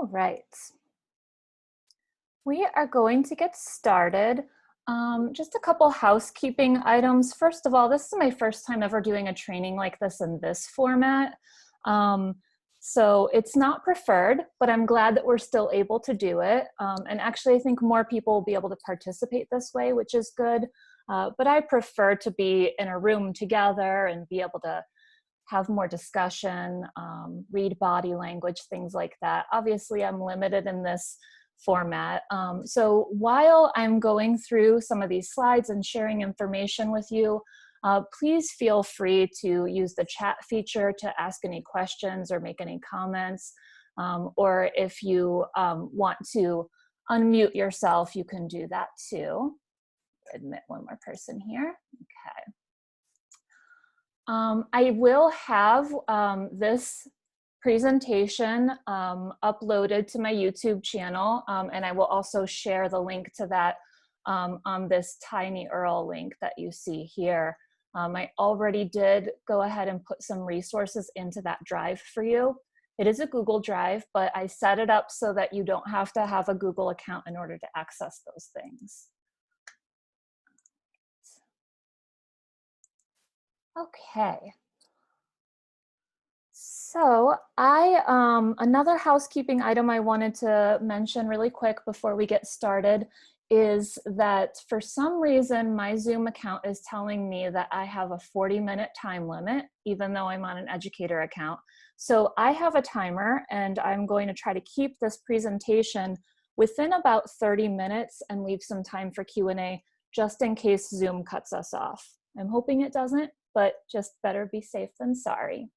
All right. We are going to get started. Just a couple housekeeping items. First of all, this is my first time ever doing a training like this in this format. So it's not preferred, but I'm glad that we're still able to do it. And actually, I think more people will be able to participate this way, which is good. But I prefer to be in a room together and be able to have more discussion, read body language, things like that. Obviously, I'm limited in this format. So while I'm going through some of these slides and sharing information with you, please feel free to use the chat feature to ask any questions or make any comments. Or if you want to unmute yourself, you can do that too. Admit one more person here. Okay. I will have this presentation uploaded to my YouTube channel, and I will also share the link to that on this tiny URL link that you see here. I already did go ahead and put some resources into that drive for you. It is a Google Drive, but I set it up so that you don't have to have a Google account in order to access those things. Okay. So another housekeeping item I wanted to mention really quick before we get started is that for some reason my Zoom account is telling me that I have a 40-minute time limit, even though I'm on an educator account. So I have a timer and I'm going to try to keep this presentation within about 30 minutes and leave some time for Q&A just in case Zoom cuts us off. I'm hoping it doesn't, but just better be safe than sorry.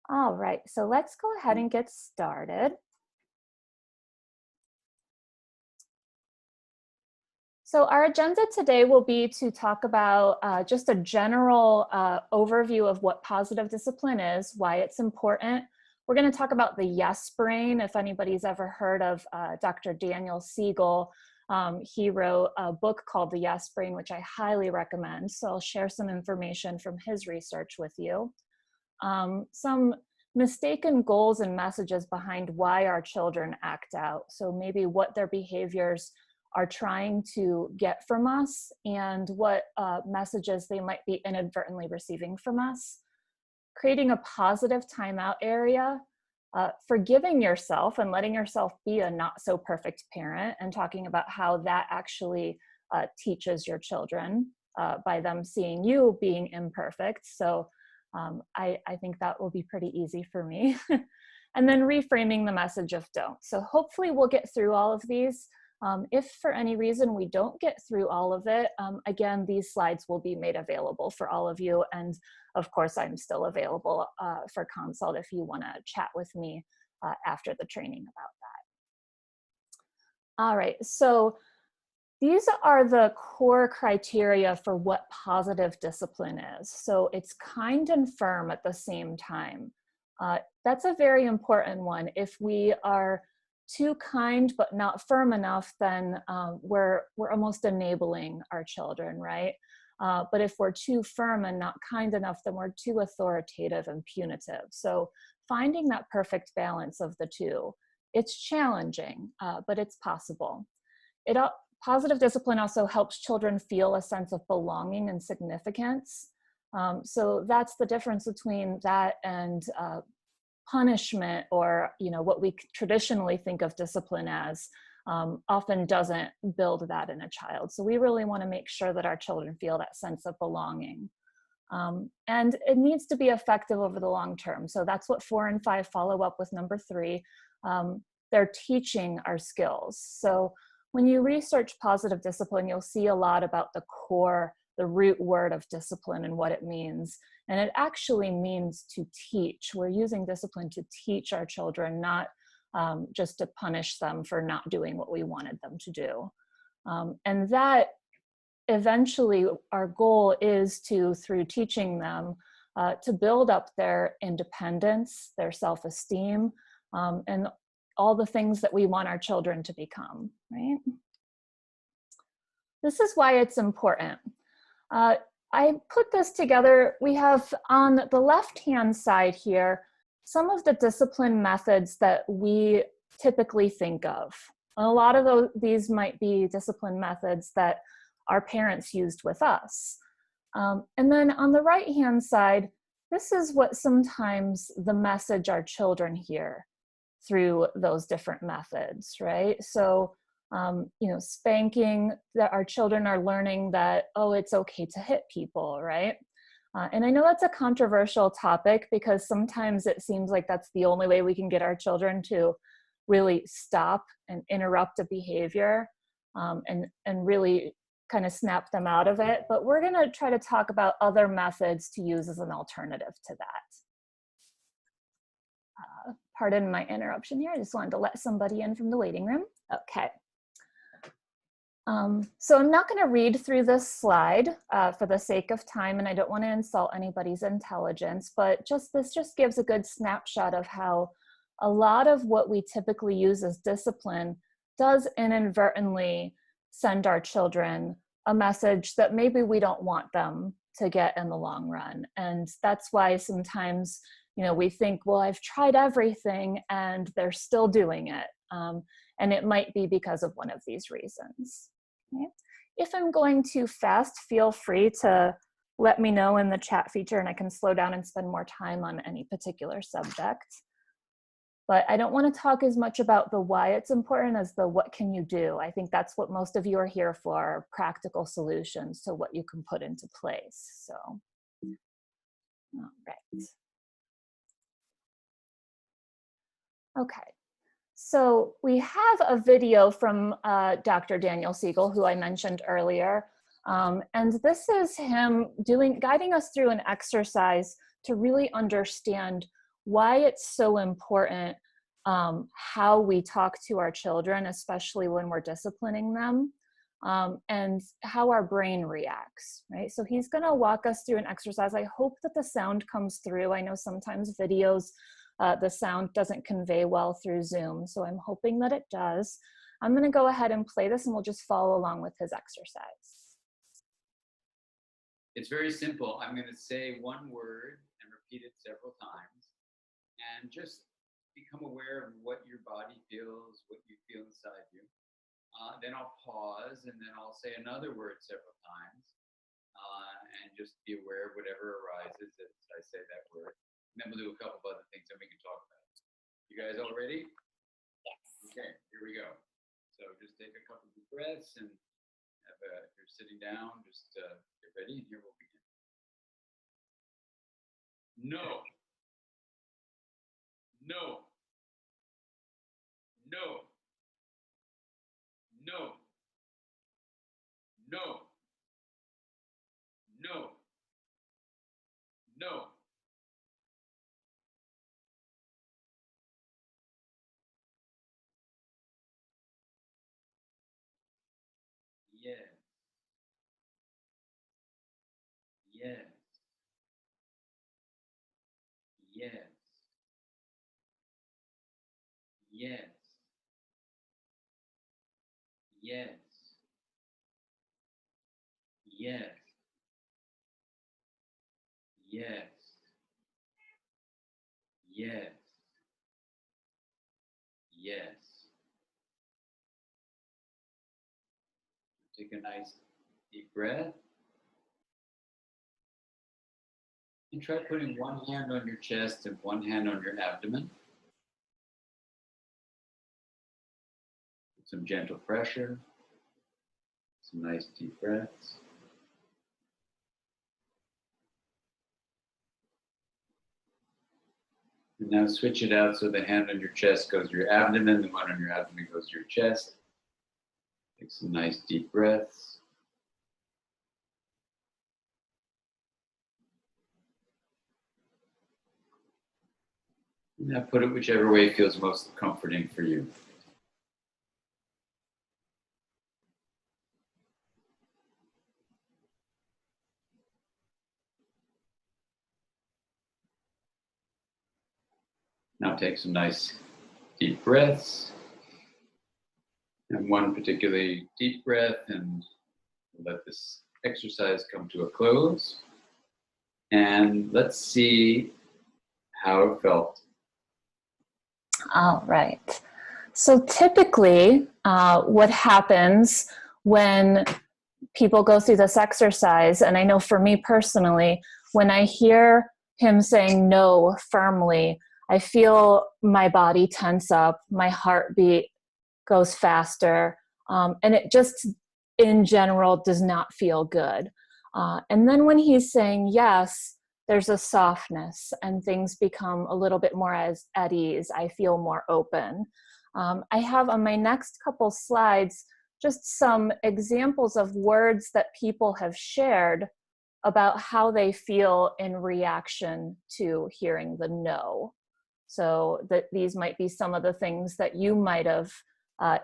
All right, so let's go ahead and get started. So our agenda today will be to talk about just a general overview of what positive discipline is, why it's important. We're going to talk about the yes brain. If anybody's ever heard of Dr. Daniel Siegel, he wrote a book called The Yes Brain, which I highly recommend. So I'll share some information from his research with you. Some mistaken goals and messages behind why our children act out. So maybe what their behaviors are trying to get from us and what messages they might be inadvertently receiving from us. Creating a positive timeout area, forgiving yourself and letting yourself be a not so perfect parent, and talking about how that actually teaches your children by them seeing you being imperfect. So I think that will be pretty easy for me. And then reframing the message of don't. So hopefully we'll get through all of these. If for any reason we don't get through all of it, again, these slides will be made available for all of you. And of course, I'm still available for consult if you want to chat with me after the training about that. All right, so these are the core criteria for what positive discipline is. So it's kind and firm at the same time. That's a very important one. If we are too kind but not firm enough, then we're almost enabling our children, right? But if we're too firm and not kind enough, then we're too authoritative and punitive. So finding that perfect balance of the two, it's challenging, but it's possible. Positive discipline also helps children feel a sense of belonging and significance. So that's the difference between that and punishment, or what we traditionally think of discipline as, often doesn't build that in a child. So we really want to make sure that our children feel that sense of belonging. And it needs to be effective over the long term. So that's what 4 and 5 follow up with number 3. They're teaching our skills. So when you research positive discipline, you'll see a lot about the core, the root word of discipline and what it means. And it actually means to teach. We're using discipline to teach our children, not just to punish them for not doing what we wanted them to do. And that eventually our goal is to, through teaching them, to build up their independence, their self-esteem, and all the things that we want our children to become, right? This is why it's important. I put this together. We have on the left-hand side here some of the discipline methods that we typically think of. And a lot of these might be discipline methods that our parents used with us. And then on the right-hand side, this is what sometimes the message our children hear through those different methods, right? So, you know, spanking, that our children are learning that, oh, it's okay to hit people, right? And I know that's a controversial topic because sometimes it seems like that's the only way we can get our children to really stop and interrupt a behavior, and really kind of snap them out of it. But we're going to try to talk about other methods to use as an alternative to that. Pardon my interruption here. I just wanted to let somebody in from the waiting room. Okay. So I'm not going to read through this slide for the sake of time, and I don't want to insult anybody's intelligence, but this just gives a good snapshot of how a lot of what we typically use as discipline does inadvertently send our children a message that maybe we don't want them to get in the long run. And that's why sometimes, you know, we think, well, I've tried everything and they're still doing it. And it might be because of one of these reasons. Okay. If I'm going too fast, feel free to let me know in the chat feature and I can slow down and spend more time on any particular subject. But I don't want to talk as much about the why it's important as the what can you do. I think that's what most of you are here for, practical solutions to what you can put into place. So, all right. Okay. So we have a video from Dr. Daniel Siegel, who I mentioned earlier. And this is him guiding us through an exercise to really understand why it's so important how we talk to our children, especially when we're disciplining them, and how our brain reacts, right? So he's gonna walk us through an exercise. I hope that the sound comes through. I know sometimes videos, the sound doesn't convey well through Zoom, so I'm hoping that it does. I'm gonna go ahead and play this and we'll just follow along with his exercise. It's very simple. I'm gonna say one word and repeat it several times and just become aware of what your body feels, what you feel inside you. Then I'll pause and then I'll say another word several times and just be aware of whatever arises as I say that word. And then we'll do a couple of other things that we can talk about. You guys all ready? Yes. Okay, here we go. So just take a couple of deep breaths and if you're sitting down, just get ready and here we'll begin. No. No. No. No. No. No. No. Yes. Yes. Yes. Yes. Yes. Yes. Yes. Yes. Yes. Take a nice deep breath. And try putting one hand on your chest and one hand on your abdomen. Put some gentle pressure. Some nice deep breaths. And now switch it out so the hand on your chest goes to your abdomen, the one on your abdomen goes to your chest. Take some nice deep breaths. And now put it whichever way feels most comforting for you. Now take some nice deep breaths. And one particularly deep breath, and let this exercise come to a close. And let's see how it felt. All right. So typically, what happens when people go through this exercise, and I know for me personally, when I hear him saying no firmly, I feel my body tense up, my heartbeat goes faster, and it just in general does not feel good. And then when he's saying yes, there's a softness and things become a little bit more at ease. I feel more open. I have on my next couple slides just some examples of words that people have shared about how they feel in reaction to hearing the no. So that these might be some of the things that you might have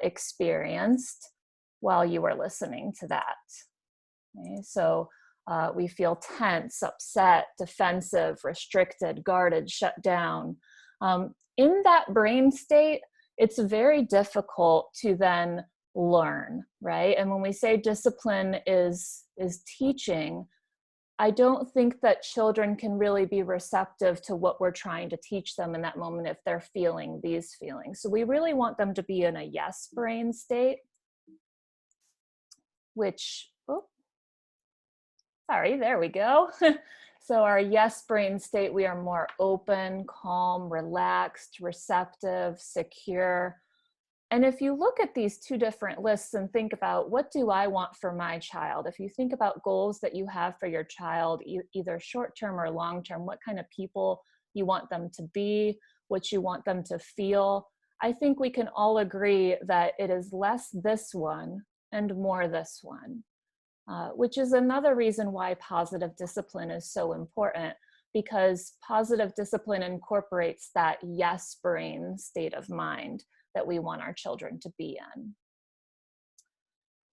experienced while you were listening to that. Okay? So we feel tense, upset, defensive, restricted, guarded, shut down. In that brain state, it's very difficult to then learn, right? And when we say discipline is teaching, I don't think that children can really be receptive to what we're trying to teach them in that moment if they're feeling these feelings. So we really want them to be in a yes brain state, which, oh, sorry, there we go. So our yes brain state, we are more open, calm, relaxed, receptive, secure. And if you look at these two different lists and think about what do I want for my child, if you think about goals that you have for your child, either short-term or long-term, what kind of people you want them to be, what you want them to feel, I think we can all agree that it is less this one and more this one, which is another reason why positive discipline is so important, because positive discipline incorporates that yes brain state of mind that we want our children to be in.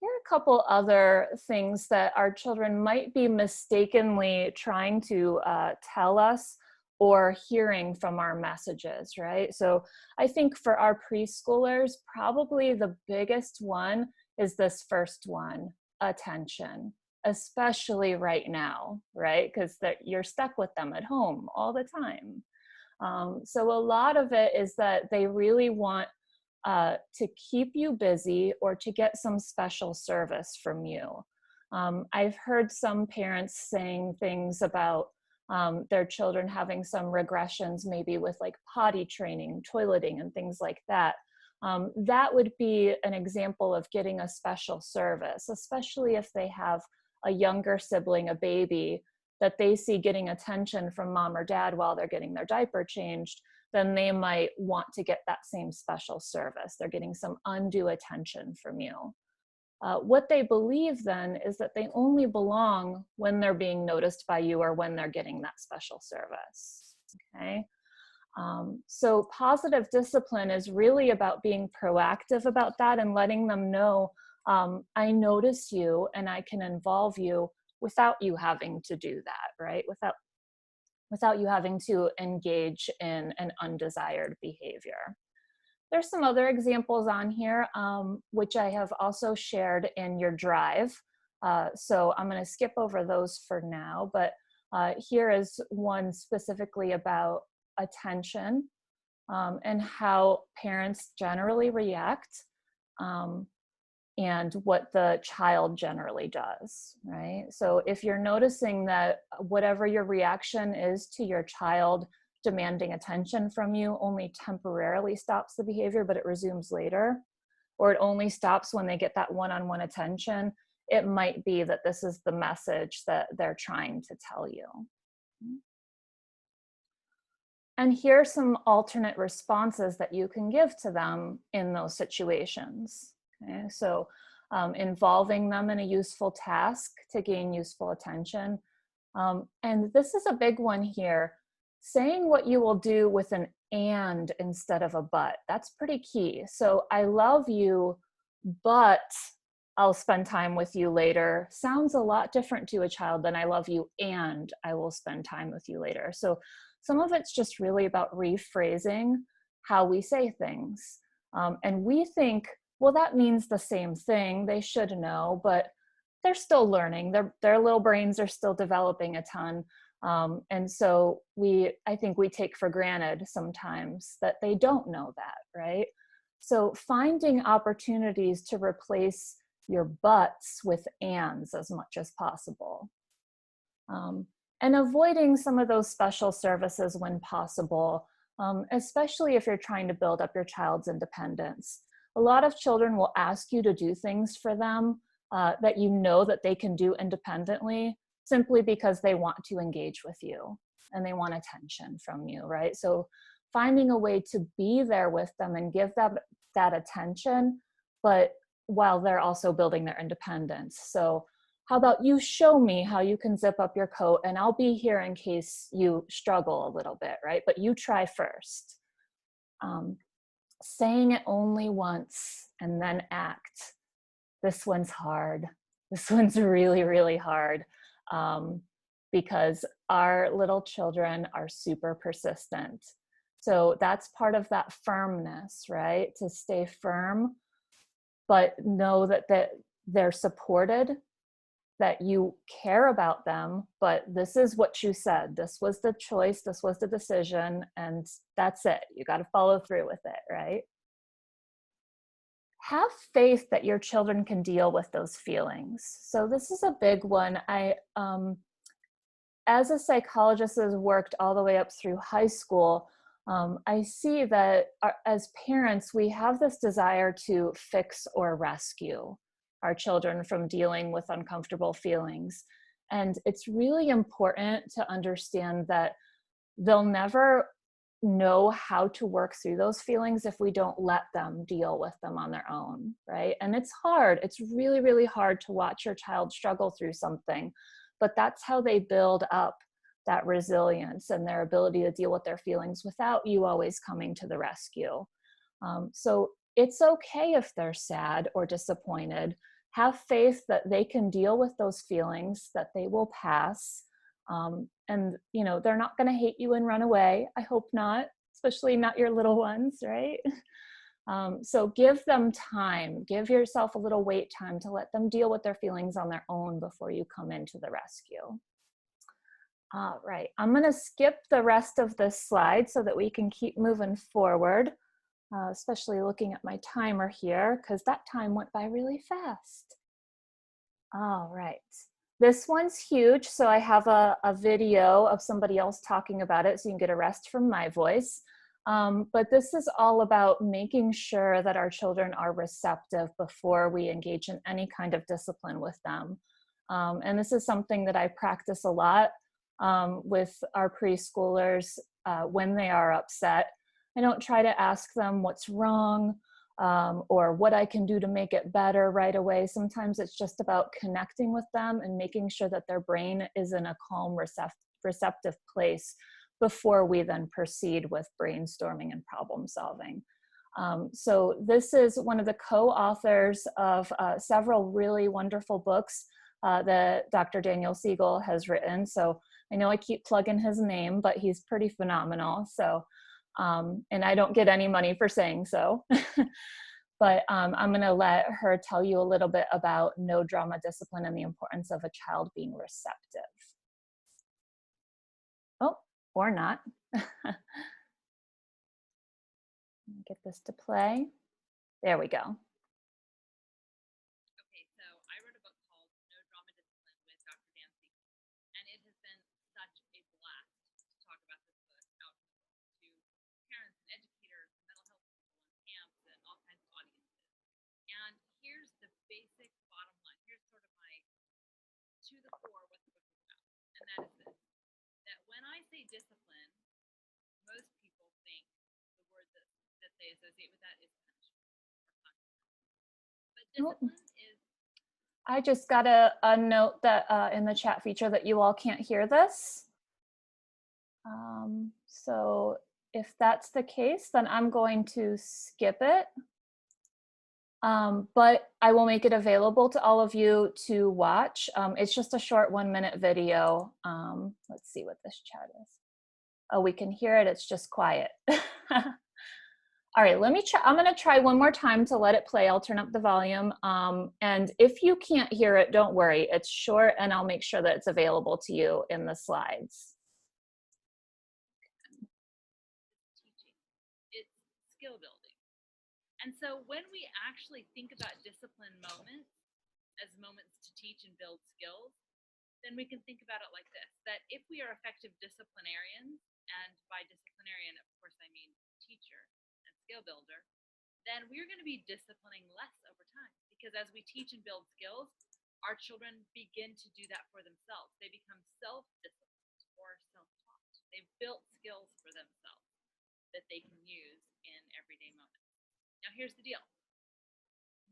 Here are a couple other things that our children might be mistakenly trying to tell us or hearing from our messages, right? So I think for our preschoolers, probably the biggest one is this first one, attention, especially right now, right? Because you're stuck with them at home all the time. So a lot of it is that they really want to keep you busy or to get some special service from you. I've heard some parents saying things about their children having some regressions, maybe with like potty training, toileting, and things like that. That would be an example of getting a special service, especially if they have a younger sibling, a baby, that they see getting attention from mom or dad while they're getting their diaper changed, then they might want to get that same special service. They're getting some undue attention from you. What they believe then is that they only belong when they're being noticed by you or when they're getting that special service, okay? So positive discipline is really about being proactive about that and letting them know, I notice you and I can involve you without you having to do that, right? Without you having to engage in an undesired behavior. There's some other examples on here, which I have also shared in your drive. So I'm going to skip over those for now, but here is one specifically about attention and how parents generally react and what the child generally does, right? So if you're noticing that whatever your reaction is to your child demanding attention from you only temporarily stops the behavior, but it resumes later, or it only stops when they get that one-on-one attention, it might be that this is the message that they're trying to tell you. And here are some alternate responses that you can give to them in those situations. Okay, so involving them in a useful task to gain useful attention. And this is a big one here. Saying what you will do with an and instead of a but. That's pretty key. So I love you, but I'll spend time with you later sounds a lot different to a child than I love you and I will spend time with you later. So some of it's just really about rephrasing how we say things. And we think, well, that means the same thing. They should know, but they're still learning. Their little brains are still developing a ton. And so I think we take for granted sometimes that they don't know that, right? So finding opportunities to replace your buts with ands as much as possible. Um, and avoiding some of those special services when possible, especially if you're trying to build up your child's independence. A lot of children will ask you to do things for them that you know that they can do independently simply because they want to engage with you and they want attention from you, right? So finding a way to be there with them and give them that attention, but while they're also building their independence. So how about you show me how you can zip up your coat and I'll be here in case you struggle a little bit, right? But you try first. Saying it only once and then act. This one's hard. This one's really, really hard because our little children are super persistent. So that's part of that firmness, right? To stay firm, but know that they're supported, that you care about them, but this is what you said. This was the choice, this was the decision, and that's it. You got to follow through with it, right? Have faith that your children can deal with those feelings. So this is a big one. As a psychologist that has worked all the way up through high school, I see that as parents, we have this desire to fix or rescue our children from dealing with uncomfortable feelings. And it's really important to understand that they'll never know how to work through those feelings if we don't let them deal with them on their own, right? And it's hard. It's really, really hard to watch your child struggle through something, but that's how they build up that resilience and their ability to deal with their feelings without you always coming to the rescue. So it's okay if they're sad or disappointed. Have faith that they can deal with those feelings, that they will pass. And you know, they're not going to hate you and run away. I hope not, especially not your little ones, right? So give them time, give yourself a little wait time to let them deal with their feelings on their own before you come into the rescue. All right, I'm going to skip the rest of this slide so that we can keep moving forward, especially looking at my timer here because that time went by really fast. All right. This one's huge, so I have a video of somebody else talking about it so you can get a rest from my voice. But this is all about making sure that our children are receptive before we engage in any kind of discipline with them. And this is something that I practice a lot with our preschoolers when they are upset. I don't try to ask them what's wrong or what I can do to make it better right away. Sometimes it's just about connecting with them and making sure that their brain is in a calm, receptive place before we then proceed with brainstorming and problem solving. So this is one of the co-authors of several really wonderful books that Dr. Daniel Siegel has written. So I know I keep plugging his name, but he's pretty phenomenal. So and I don't get any money for saying so. But I'm going to let her tell you a little bit about no drama discipline and the importance of a child being receptive. Oh, or not. Get this to play. There we go. Okay, so I wrote a book called No Drama Discipline with Dr. Dan Siegel, and it has been such a blast to talk about this book out to parents and educators and mental health people and camps and all kinds of audiences. And here's the basic bottom line. Here's sort of my to the core what the book is about, and that is this: that when I say discipline, most people think the word that they associate with that is punishment or punishment. But discipline is I just got a note that in the chat feature that you all can't hear this. So if that's the case, then I'm going to skip it. But I will make it available to all of you to watch. It's just a short 1-minute video. Let's see what this chat is. Oh, we can hear it, it's just quiet. All right, let me try. I'm gonna try one more time to let it play. I'll turn up the volume. And if you can't hear it, don't worry. It's short and I'll make sure that it's available to you in the slides. teaching, it's skill building. And so when we actually think about discipline moments as moments to teach and build skills, then we can think about it like this, that if we are effective disciplinarians, and by disciplinarian, of course, I mean teacher and skill builder, then we're going to be disciplining less over time. Because as we teach and build skills, our children begin to do that for themselves. They become self-disciplined or self-taught. They've built skills for themselves that they can use in everyday moments. Now, here's the deal.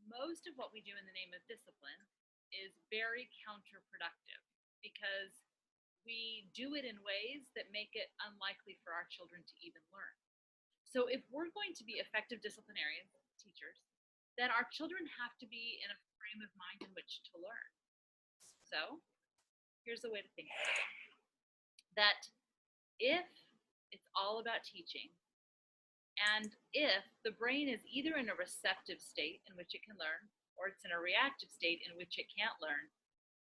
Most of what we do in the name of discipline is very counterproductive because we do it in ways that make it unlikely for our children to even learn. So if we're going to be effective disciplinarians, teachers, then our children have to be in a frame of mind in which to learn. So here's a way to think about it. That if it's all about teaching, and if the brain is either in a receptive state in which it can learn, or it's in a reactive state in which it can't learn,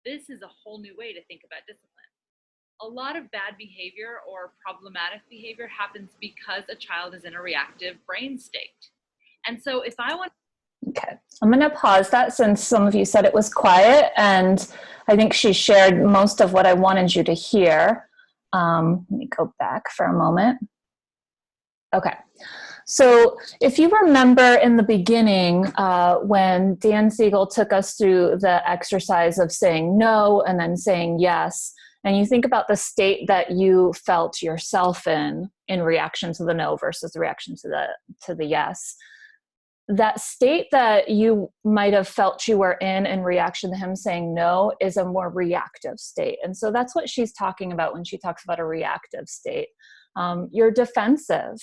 this is a whole new way to think about discipline. A lot of bad behavior or problematic behavior happens because a child is in a reactive brain state. And so if I want... Okay, I'm going to pause that since some of you said it was quiet, and I think she shared most of what I wanted you to hear. Let me go back for a moment. Okay, so if you remember in the beginning when Dan Siegel took us through the exercise of saying no and then saying yes, and you think about the state that you felt yourself in reaction to the no versus the reaction to the yes, that state that you might have felt you were in reaction to him saying no is a more reactive state. And so that's what she's talking about when she talks about a reactive state. You're defensive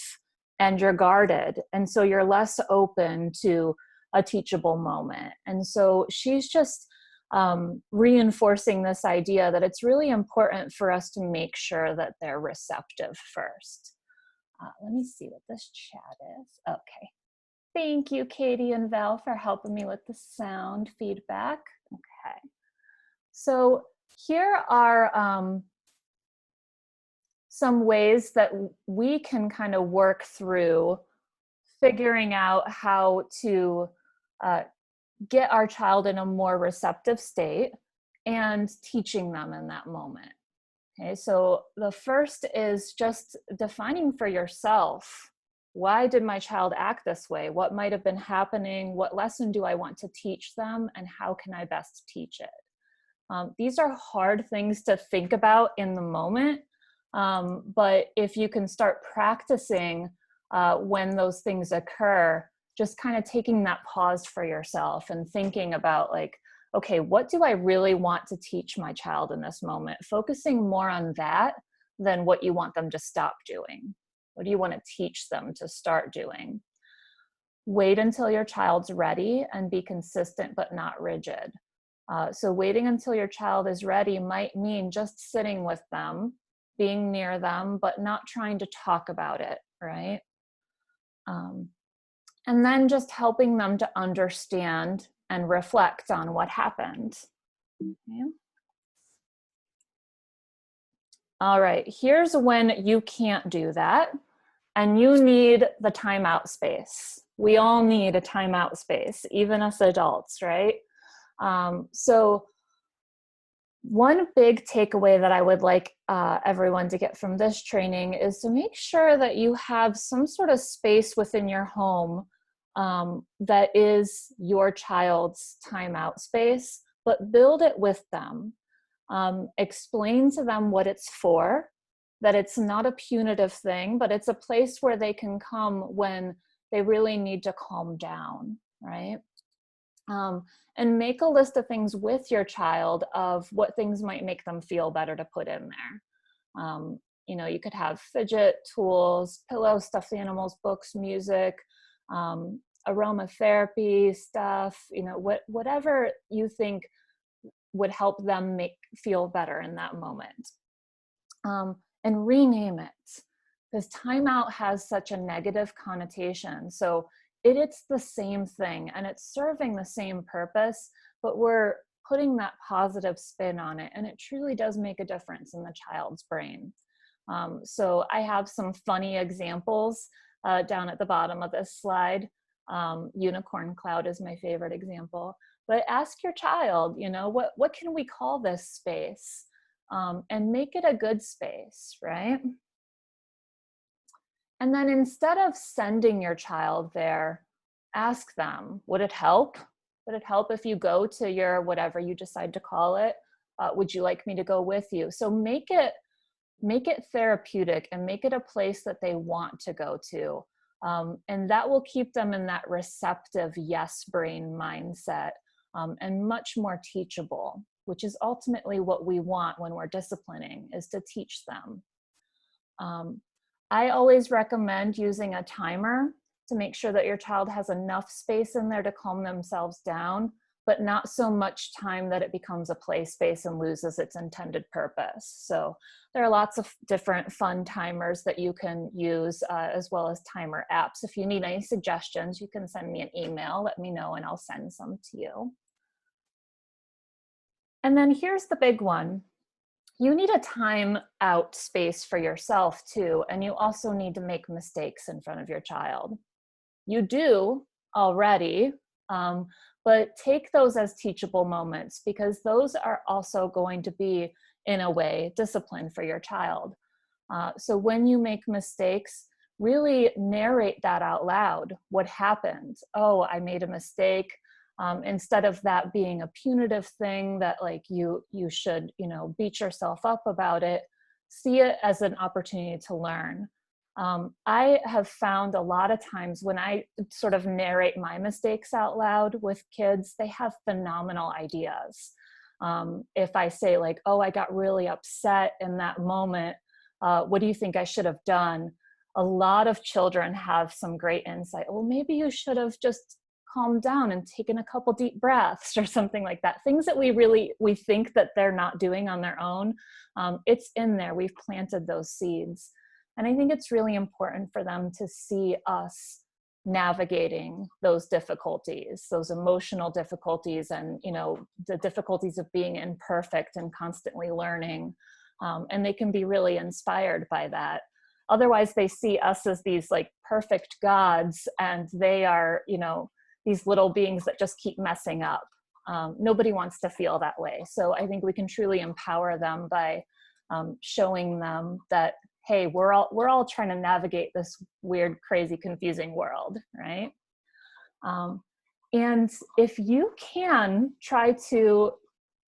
and you're guarded. And so you're less open to a teachable moment. And so she's just reinforcing this idea that it's really important for us to make sure that they're receptive first. Let me see what this chat is. Okay. Thank you, Katie and Val, for helping me with the sound feedback. Okay. So here are some ways that we can kind of work through figuring out how to get our child in a more receptive state and teaching them in that moment. Okay, so the first is just defining for yourself, why did my child act this way? What might have been happening? What lesson do I want to teach them? And how can I best teach it? These are hard things to think about in the moment, but if you can start practicing when those things occur, just kind of taking that pause for yourself and thinking about like, okay, what do I really want to teach my child in this moment? Focusing more on that than what you want them to stop doing. What do you want to teach them to start doing? Wait until your child's ready and be consistent but not rigid. So waiting until your child is ready might mean just sitting with them, being near them, but not trying to talk about it, right? And then just helping them to understand and reflect on what happened. Okay. All right, here's when you can't do that and you need the timeout space. We all need a timeout space, even us adults, right? So one big takeaway that I would like everyone to get from this training is to make sure that you have some sort of space within your home that is your child's timeout space, but build it with them. Explain to them what it's for, that it's not a punitive thing, but it's a place where they can come when they really need to calm down, right? And make a list of things with your child of what things might make them feel better to put in there. You know, you could have fidget tools, pillows, stuffed animals, books, music, aromatherapy stuff, you know, whatever you think would help them feel better in that moment. And rename it, because timeout has such a negative connotation. So it's the same thing and it's serving the same purpose, but we're putting that positive spin on it, and it truly does make a difference in the child's brain. So I have some funny examples down at the bottom of this slide. Unicorn cloud is my favorite example. But ask your child, you know, what can we call this space? And make it a good space, right? And then instead of sending your child there, ask them, would it help? Would it help if you go to your whatever you decide to call it? Would you like me to go with you? So make it therapeutic and make it a place that they want to go to. And that will keep them in that receptive yes brain mindset, and much more teachable, which is ultimately what we want when we're disciplining, is to teach them. I always recommend using a timer to make sure that your child has enough space in there to calm themselves down, but not so much time that it becomes a play space and loses its intended purpose. So there are lots of different fun timers that you can use, as well as timer apps. If you need any suggestions, you can send me an email, let me know, and I'll send some to you. And then here's the big one. You need a time out space for yourself too, and you also need to make mistakes in front of your child. You do already, but take those as teachable moments, because those are also going to be, in a way, discipline for your child. So when you make mistakes, really narrate that out loud. What happened? Oh, I made a mistake. Instead of that being a punitive thing that like you should, you know, beat yourself up about it, see it as an opportunity to learn. I have found a lot of times when I sort of narrate my mistakes out loud with kids, they have phenomenal ideas. If I say like, oh, I got really upset in that moment, what do you think I should have done? A lot of children have some great insight. Well, maybe you should have just calmed down and taken a couple deep breaths or something like that. Things that we think that they're not doing on their own. It's in there. We've planted those seeds. And I think it's really important for them to see us navigating those difficulties, those emotional difficulties, and, you know, the difficulties of being imperfect and constantly learning. And they can be really inspired by that. Otherwise, they see us as these like perfect gods, and they are, you know, these little beings that just keep messing up. Nobody wants to feel that way. So I think we can truly empower them by showing them that, hey, we're all trying to navigate this weird, crazy, confusing world, right? And if you can, try to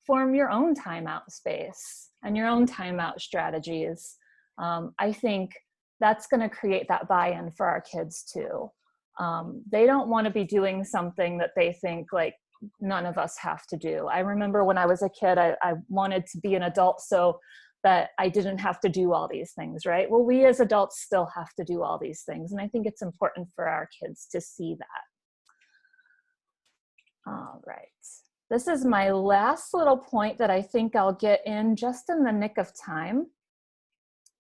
form your own timeout space and your own timeout strategies. I think that's going to create that buy-in for our kids too. They don't want to be doing something that they think like none of us have to do. I remember when I was a kid, I wanted to be an adult so that I didn't have to do all these things, right? Well, we as adults still have to do all these things. And I think it's important for our kids to see that. All right. This is my last little point that I think I'll get in just in the nick of time,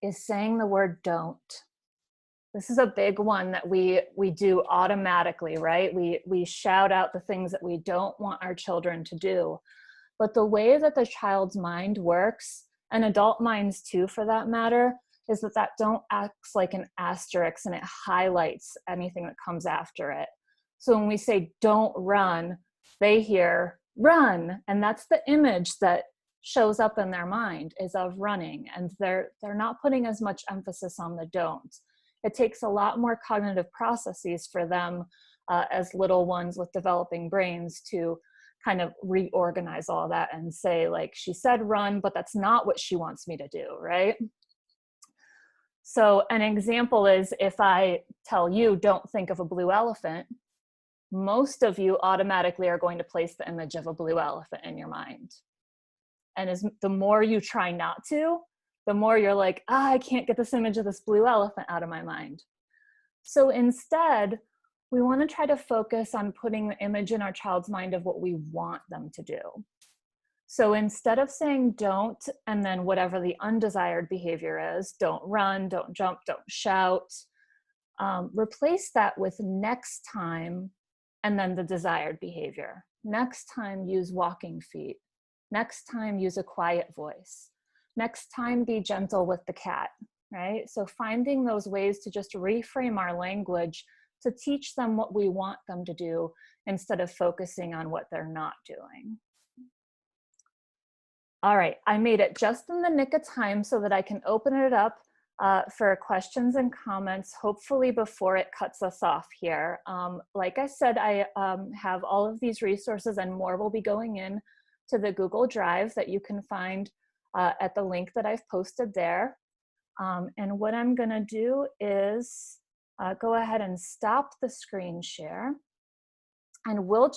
is saying the word don't. This is a big one that we do automatically, right? We shout out the things that we don't want our children to do. But the way that the child's mind works, and adult minds too for that matter, is that don't acts like an asterisk and it highlights anything that comes after it. So when we say don't run, they hear run, and that's the image that shows up in their mind, is of running, and they're not putting as much emphasis on the don't. It takes a lot more cognitive processes for them as little ones with developing brains to kind of reorganize all that and say, like, she said run, but that's not what she wants me to do, right? So an example is, if I tell you don't think of a blue elephant, most of you automatically are going to place the image of a blue elephant in your mind. And the more you try not to, the more you're like, I can't get this image of this blue elephant out of my mind. So instead, we want to try to focus on putting the image in our child's mind of what we want them to do. So instead of saying don't, and then whatever the undesired behavior is, don't run, don't jump, don't shout, replace that with next time, and then the desired behavior. Next time, use walking feet. Next time, use a quiet voice. Next time, be gentle with the cat, right? So finding those ways to just reframe our language to teach them what we want them to do instead of focusing on what they're not doing. All right, I made it just in the nick of time so that I can open it up for questions and comments, hopefully before it cuts us off here. Like I said, I have all of these resources and more will be going in to the Google Drive that you can find at the link that I've posted there. And what I'm gonna do is go ahead and stop the screen share. And we'll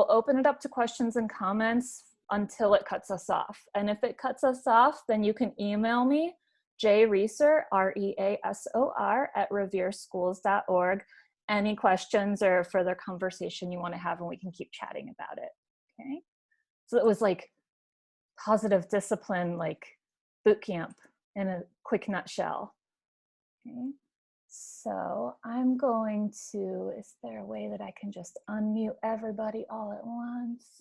open it up to questions and comments until it cuts us off. And if it cuts us off, then you can email me, jreasor, R-E-A-S-O-R, @revereschools.org. Any questions or further conversation you want to have, and we can keep chatting about it, okay? So it was like positive discipline, like boot camp in a quick nutshell, okay? So I'm going to, is there a way that I can just unmute everybody all at once?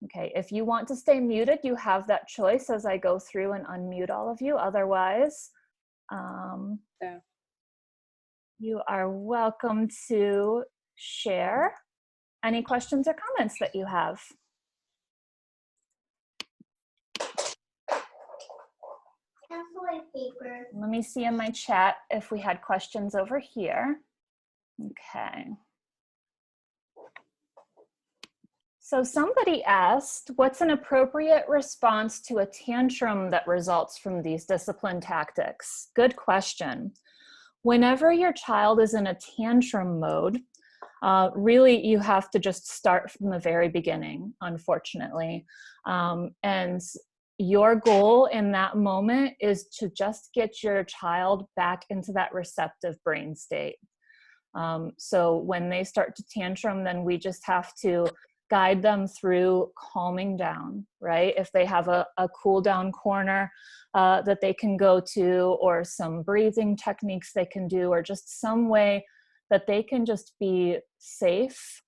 Okay, if you want to stay muted, you have that choice as I go through and unmute all of you. Otherwise, you are welcome to share any questions or comments that you have. Let me see in my chat if we had questions over here. Okay. So somebody asked, what's an appropriate response to a tantrum that results from these discipline tactics? Good question. Whenever your child is in a tantrum mode, really you have to just start from the very beginning, unfortunately. And your goal in that moment is to just get your child back into that receptive brain state. So when they start to tantrum, then we just have to guide them through calming down, right? If they have a cool down corner that they can go to, or some breathing techniques they can do, or just some way that they can just be safe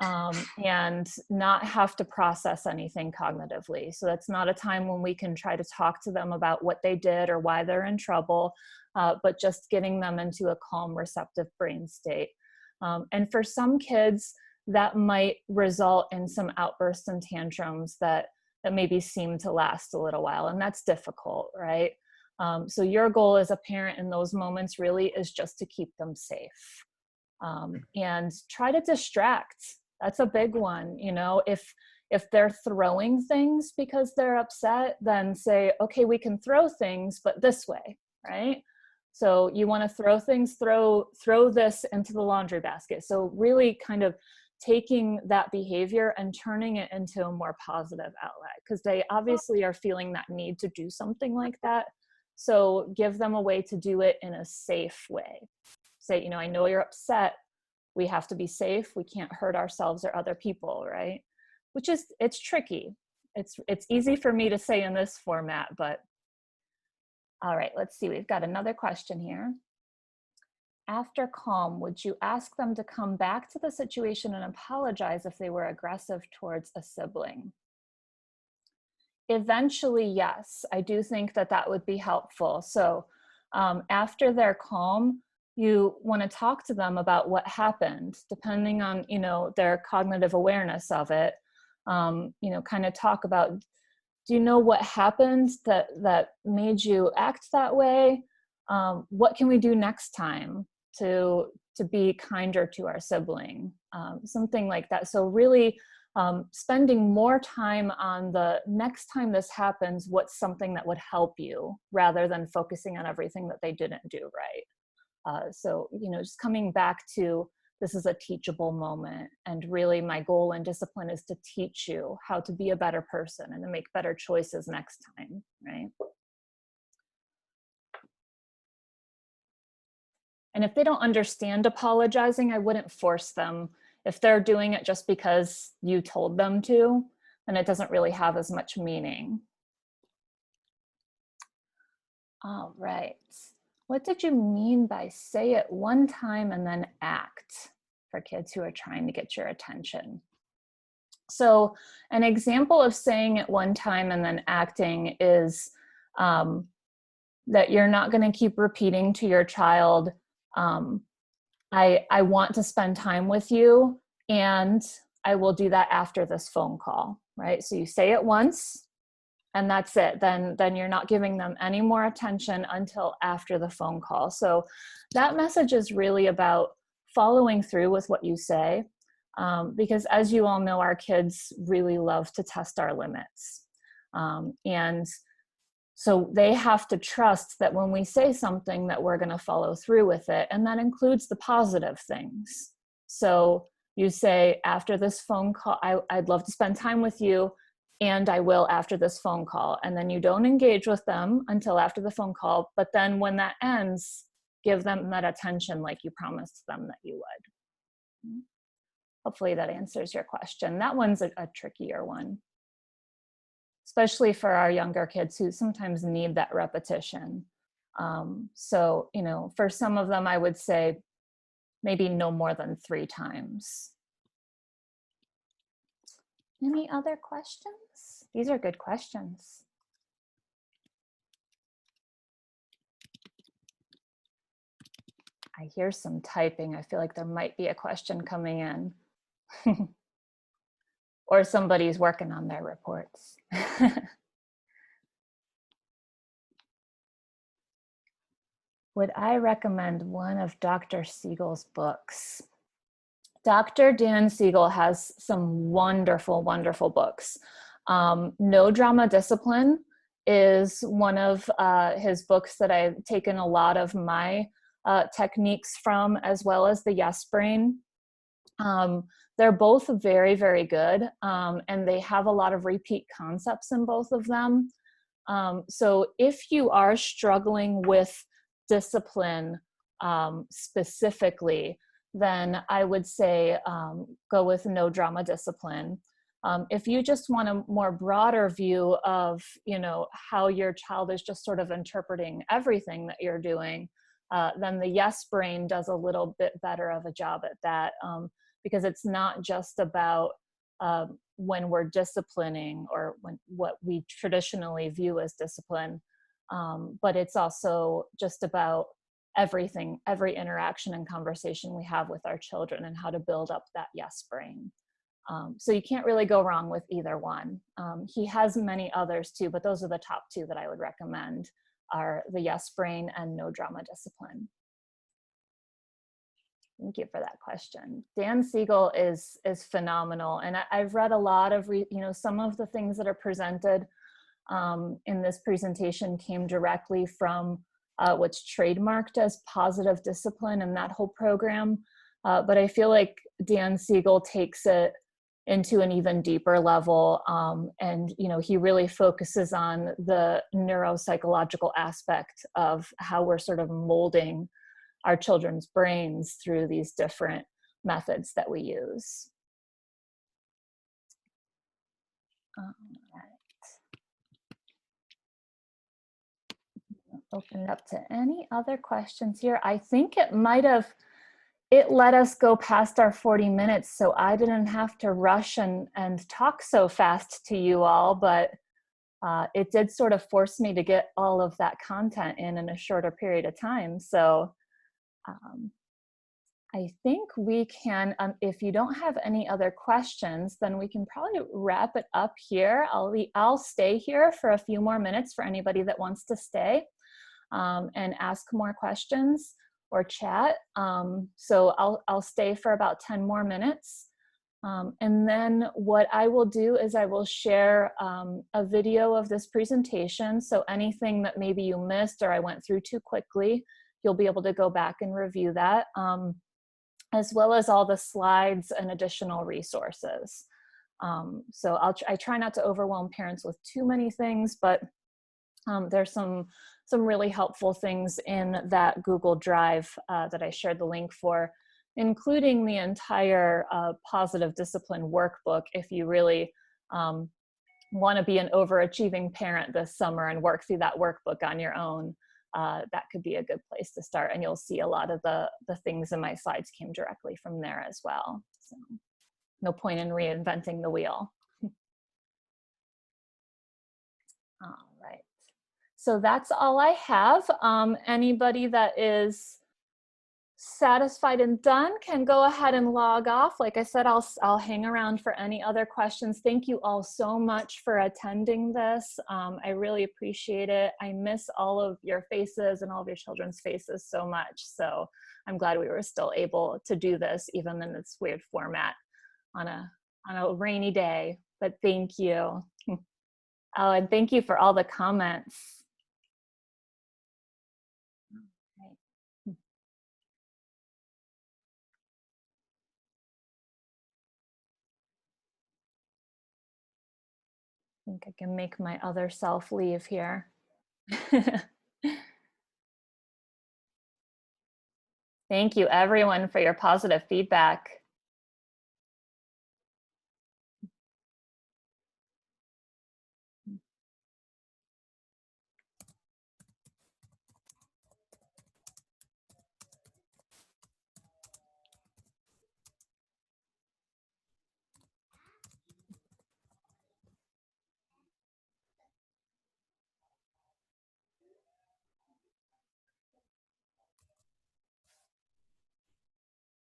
and not have to process anything cognitively. So that's not a time when we can try to talk to them about what they did or why they're in trouble, but just getting them into a calm, receptive brain state. And for some kids, that might result in some outbursts and tantrums that maybe seem to last a little while, and that's difficult, right? So your goal as a parent in those moments really is just to keep them safe, and try to distract. That's a big one. You know, if they're throwing things because they're upset, then say, okay, we can throw things, but this way, right? So you want to throw things, throw this into the laundry basket. So really kind of taking that behavior and turning it into a more positive outlet, because they obviously are feeling that need to do something like that. So give them a way to do it in a safe way. Say, you know, I know you're upset. We have to be safe. We can't hurt ourselves or other people, right? Which is, it's tricky. It's easy for me to say in this format, but all right, let's see. We've got another question here. After calm, would you ask them to come back to the situation and apologize if they were aggressive towards a sibling? Eventually, yes. I do think that that would be helpful. So after they're calm, you want to talk to them about what happened, depending on, you know, their cognitive awareness of it. You know, kind of talk about, do you know what happened that made you act that way? What can we do next time to be kinder to our sibling? Something like that. So really spending more time on the next time this happens, what's something that would help you, rather than focusing on everything that they didn't do right. So, you know, just coming back to, this is a teachable moment, and really my goal in discipline is to teach you how to be a better person and to make better choices next time, right? And if they don't understand apologizing, I wouldn't force them. If they're doing it just because you told them to, then it doesn't really have as much meaning. All right. What did you mean by say it one time and then act, for kids who are trying to get your attention? So an example of saying it one time and then acting is that you're not going to keep repeating to your child, I want to spend time with you, and I will do that after this phone call, right? So you say it once, and that's it. Then you're not giving them any more attention until after the phone call. So that message is really about following through with what you say, because as you all know, our kids really love to test our limits. And so they have to trust that when we say something that we're going to follow through with it, and that includes the positive things. So you say, after this phone call, I'd love to spend time with you, and I will after this phone call. And then you don't engage with them until after the phone call, but then when that ends, give them that attention like you promised them that you would. Hopefully that answers your question. That one's a trickier one, especially for our younger kids who sometimes need that repetition. So, you know, for some of them, I would say maybe no more than 3 times. Any other questions? These are good questions. I hear some typing. I feel like there might be a question coming in. Or somebody's working on their reports. Would I recommend one of Dr. Siegel's books? Dr. Dan Siegel has some wonderful, wonderful books. No Drama Discipline is one of his books that I've taken a lot of my techniques from, as well as the Yes Brain. They're both very, very good, and they have a lot of repeat concepts in both of them. So if you are struggling with discipline specifically, then I would say go with No Drama Discipline. If you just want a more broader view of, you know, how your child is just sort of interpreting everything that you're doing, then the Yes Brain does a little bit better of a job at that, because it's not just about when we're disciplining or what we traditionally view as discipline, but it's also just about everything, every interaction and conversation we have with our children, and how to build up that Yes Brain. So you can't really go wrong with either one. He has many others too, but those are the top 2 that I would recommend, are the Yes Brain and No Drama Discipline. Thank you for that question. Dan Siegel is phenomenal, and I've read a lot of, you know, some of the things that are presented in this presentation came directly from what's trademarked as positive discipline and that whole program. But I feel like Dan Siegel takes it into an even deeper level, and you know, he really focuses on the neuropsychological aspect of how we're sort of molding our children's brains through these different methods that we use. All right. Open it up to any other questions here. I think it let us go past our 40 minutes, so I didn't have to rush and talk so fast to you all, but it did sort of force me to get all of that content in a shorter period of time. So I think we can, if you don't have any other questions, then we can probably wrap it up here. I'll stay here for a few more minutes for anybody that wants to stay and ask more questions or chat. So I'll stay for about 10 more minutes. And then what I will do is I will share a video of this presentation. So anything that maybe you missed or I went through too quickly, you'll be able to go back and review that, as well as all the slides and additional resources. So I try not to overwhelm parents with too many things, but there's some really helpful things in that Google Drive that I shared the link for, including the entire positive discipline workbook. If you really want to be an overachieving parent this summer and work through that workbook on your own, that could be a good place to start. And you'll see a lot of the things in my slides came directly from there as well. So no point in reinventing the wheel. All right. So that's all I have. Anybody that is satisfied and done can go ahead and log off. Like I said, I'll hang around for any other questions. Thank you all so much for attending this. I really appreciate it. I miss all of your faces and all of your children's faces so much. So I'm glad we were still able to do this, even in this weird format on a rainy day. But thank you. Oh, and thank you for all the comments. I think I can make my other self leave here. Thank you everyone for your positive feedback.